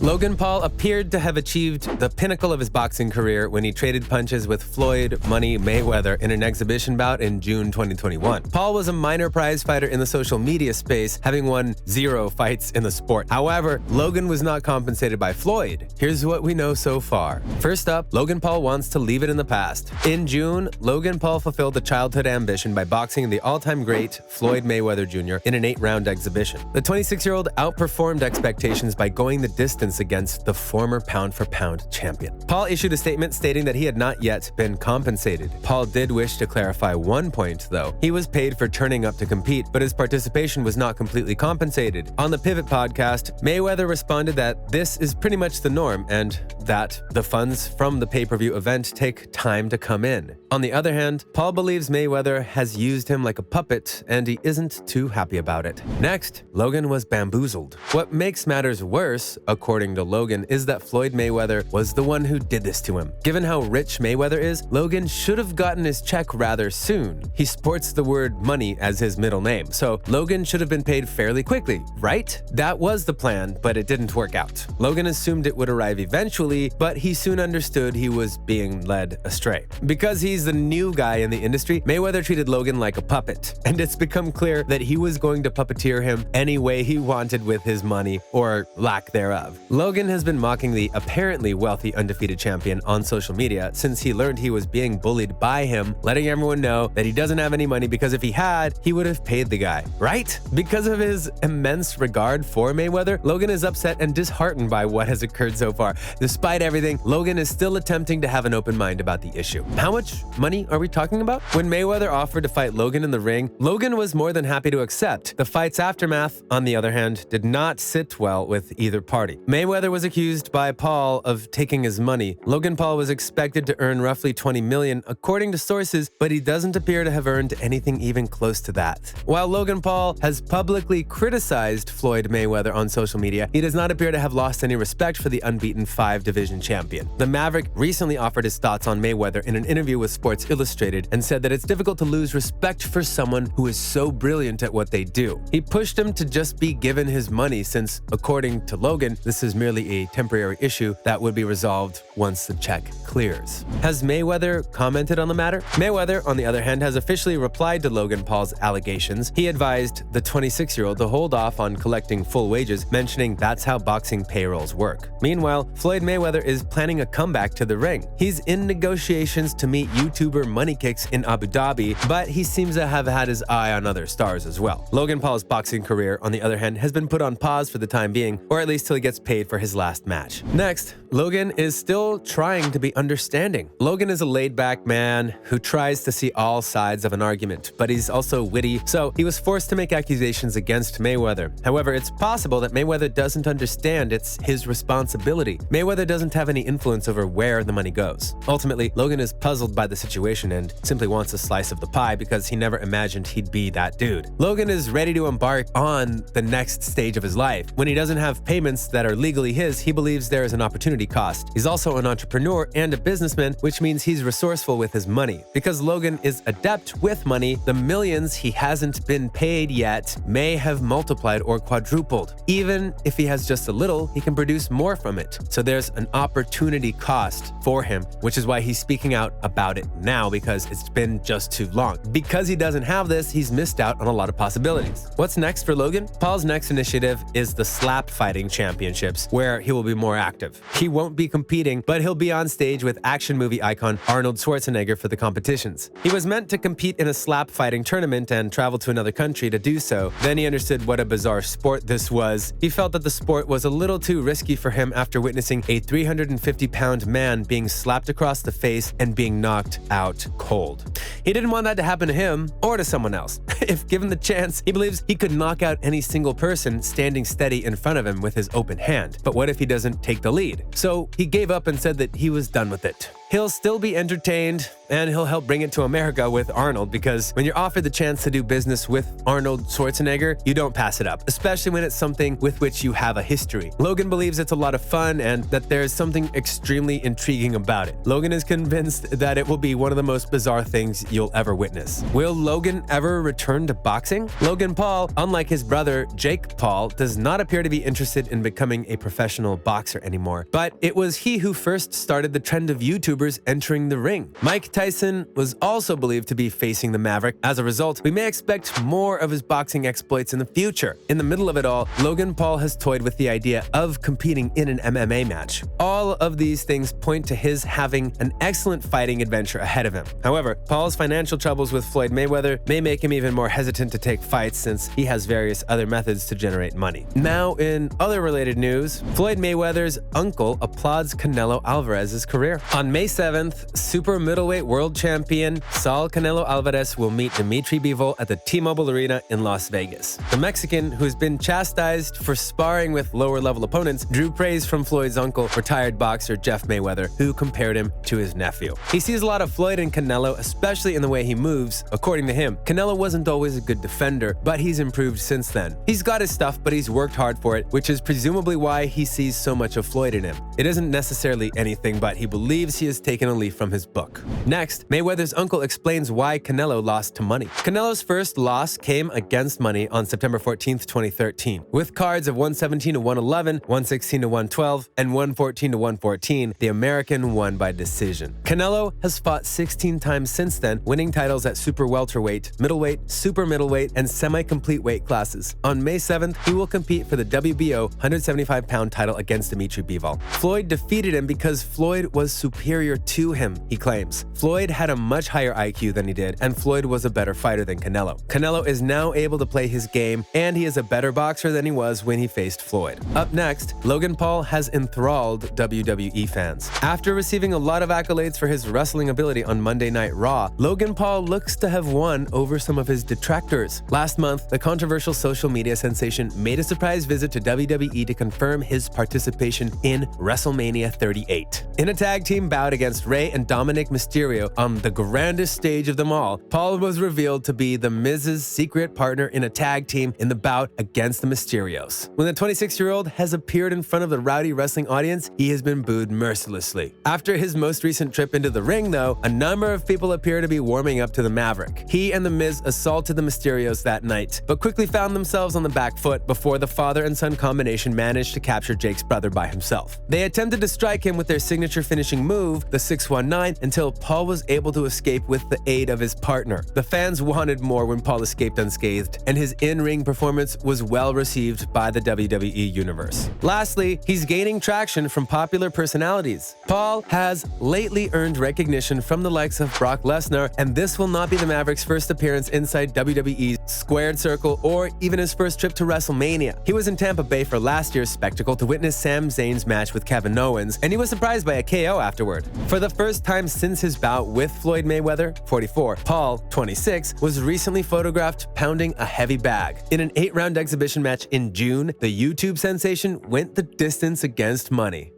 Logan Paul appeared to have achieved the pinnacle of his boxing career when he traded punches with Floyd "Money" Mayweather in an exhibition bout in June 2021. Paul was a minor prize fighter in the social media space, having won 0 fights in the sport. However, Logan was not compensated by Floyd. Here's what we know so far. First up, Logan Paul wants to leave it in the past. In June, Logan Paul fulfilled a childhood ambition by boxing the all-time great Floyd Mayweather Jr. in an 8-round exhibition. The 26-year-old outperformed expectations by going the distance against the former pound-for-pound champion. Paul issued a statement stating that he had not yet been compensated. Paul did wish to clarify one point, though. He was paid for turning up to compete, but his participation was not completely compensated. On the Pivot podcast, Mayweather responded that this is pretty much the norm and that the funds from the pay-per-view event take time to come in. On the other hand, Paul believes Mayweather has used him like a puppet and he isn't too happy about it. Next, Logan was bamboozled. What makes matters worse, according to Logan, is that Floyd Mayweather was the one who did this to him. Given how rich Mayweather is, Logan should have gotten his check rather soon. He sports the word money as his middle name, so Logan should have been paid fairly quickly, right? That was the plan, but it didn't work out. Logan assumed it would arrive eventually, but he soon understood he was being led astray. Because he's the new guy in the industry, Mayweather treated Logan like a puppet, and it's become clear that he was going to puppeteer him any way he wanted with his money, or lack thereof. Logan has been mocking the apparently wealthy undefeated champion on social media since he learned he was being bullied by him, letting everyone know that he doesn't have any money because if he had, he would have paid the guy, right? Because of his immense regard for Mayweather, Logan is upset and disheartened by what has occurred so far. Despite everything, Logan is still attempting to have an open mind about the issue. How much money are we talking about? When Mayweather offered to fight Logan in the ring, Logan was more than happy to accept. The fight's aftermath, on the other hand, did not sit well with either party. Mayweather was accused by Paul of taking his money. Logan Paul was expected to earn roughly $20 million, according to sources, but he doesn't appear to have earned anything even close to that. While Logan Paul has publicly criticized Floyd Mayweather on social media, he does not appear to have lost any respect for the unbeaten 5-division champion. The Maverick recently offered his thoughts on Mayweather in an interview with Sports Illustrated and said that it's difficult to lose respect for someone who is so brilliant at what they do. He pushed him to just be given his money since, according to Logan, this is merely a temporary issue that would be resolved once the check clears. Has Mayweather commented on the matter? Mayweather, on the other hand, has officially replied to Logan Paul's allegations. He advised the 26-year-old to hold off on collecting full wages, mentioning that's how boxing payrolls work. Meanwhile, Floyd Mayweather is planning a comeback to the ring. He's in negotiations to meet YouTuber Money Kicks in Abu Dhabi, but he seems to have had his eye on other stars as well. Logan Paul's boxing career, on the other hand, has been put on pause for the time being, or at least till he gets paid for his last match. Next, Logan is still trying to be understanding. Logan is a laid-back man who tries to see all sides of an argument, but he's also witty, so he was forced to make accusations against Mayweather. However, it's possible that Mayweather doesn't understand it's his responsibility. Mayweather doesn't have any influence over where the money goes. Ultimately, Logan is puzzled by the situation and simply wants a slice of the pie because he never imagined he'd be that dude. Logan is ready to embark on the next stage of his life. When he doesn't have payments that are legally his, he believes there is an opportunity cost. He's also an entrepreneur and a businessman, which means he's resourceful with his money. Because Logan is adept with money, the millions he hasn't been paid yet may have multiplied or quadrupled. Even if he has just a little, he can produce more from it. So there's an opportunity cost for him, which is why he's speaking out about it now, because it's been just too long. Because he doesn't have this, he's missed out on a lot of possibilities. What's next for Logan? Paul's next initiative is the slap fighting championships, where he will be more active. He won't be competing, but he'll be on stage with action movie icon Arnold Schwarzenegger for the competitions. He was meant to compete in a slap fighting tournament and travel to another country to do so. Then he understood what a bizarre sport this was. He felt that the sport was a little too risky for him after witnessing a 350-pound man being slapped across the face and being knocked out cold. He didn't want that to happen to him or to someone else. If given the chance, he believes he could knock out any single person standing steady in front of him with his open hand. But what if he doesn't take the lead? So he gave up and said that he was done with it. he'll still be entertained, and he'll help bring it to America with Arnold, because when you're offered the chance to do business with Arnold Schwarzenegger, you don't pass it up, especially when it's something with which you have a history. Logan believes it's a lot of fun and that there's something extremely intriguing about it. Logan is convinced that it will be one of the most bizarre things you'll ever witness. Will Logan ever return to boxing? Logan Paul, unlike his brother Jake Paul, does not appear to be interested in becoming a professional boxer anymore, but it was he who first started the trend of YouTubers entering the ring. Mike Tyson was also believed to be facing the Maverick. As a result, we may expect more of his boxing exploits in the future. In the middle of it all, Logan Paul has toyed with the idea of competing in an MMA match. All of these things point to his having an excellent fighting adventure ahead of him. However, Paul's financial troubles with Floyd Mayweather may make him even more hesitant to take fights, since he has various other methods to generate money. Now, in other related news, Floyd Mayweather's uncle applauds Canelo Alvarez's career. On May 7th, super middleweight world champion Saul Canelo Alvarez will meet Dimitri Bivol at the T-Mobile Arena in Las Vegas. The Mexican, who's been chastised for sparring with lower-level opponents, drew praise from Floyd's uncle, retired boxer Jeff Mayweather, who compared him to his nephew. He sees a lot of Floyd and Canelo, especially in the way he moves. According to him, Canelo wasn't always a good defender, but he's improved since then. He's got his stuff, but he's worked hard for it, which is presumably why he sees so much of Floyd in him. It isn't necessarily anything, but he believes he has taken a leaf from his book. Next, Mayweather's uncle explains why Canelo lost to money. Canelo's first loss came against money on September 14, 2013. With cards of 117 to 111, 116 to 112, and 114 to 114, the American won by decision. Canelo has fought 16 times since then, winning titles at super welterweight, middleweight, super middleweight, and semi-complete weight classes. On May 7th, he will compete for the WBO 175-pound title against Dimitri Bivol. Floyd defeated him because Floyd was superior to him, he claims. Floyd had a much higher IQ than he did, and Floyd was a better fighter than Canelo. Canelo is now able to play his game, and he is a better boxer than he was when he faced Floyd. Up next, Logan Paul has enthralled WWE fans. After receiving a lot of accolades for his wrestling ability on Monday Night Raw, Logan Paul looks to have won over some of his detractors. Last month, the controversial social media sensation made a surprise visit to WWE to confirm his participation in WrestleMania 38. In a tag team bout against Rey and Dominic Mysterio on the grandest stage of them all, Paul was revealed to be The Miz's secret partner in a tag team in the bout against the Mysterios. When the 26-year-old has appeared in front of the rowdy wrestling audience, he has been booed mercilessly. After his most recent trip into the ring, though, a number of people appear to be warming up to the Maverick. He and The Miz assaulted the Mysterios that night, but quickly found themselves on the back foot before the father and son combination managed to capture Jake's brother by himself. They attempted to strike him with their signature finishing move, the 619, until Paul was able to escape with the aid of his partner. The fans wanted more when Paul escaped unscathed, and his in-ring performance was well received by the WWE universe. Lastly, he's gaining traction from popular personalities. Paul has lately earned recognition from the likes of Brock Lesnar, and this will not be the Maverick's first appearance inside WWE's Squared Circle or even his first trip to WrestleMania. He was in Tampa Bay for last year's spectacle to witness Sami Zayn's match with Kevin Owens, and he was surprised by a KO afterward. For the first time since his bout with Floyd Mayweather, 44, Paul, 26, was recently photographed pounding a heavy bag. In an 8-round exhibition match in June, the YouTube sensation went the distance against money.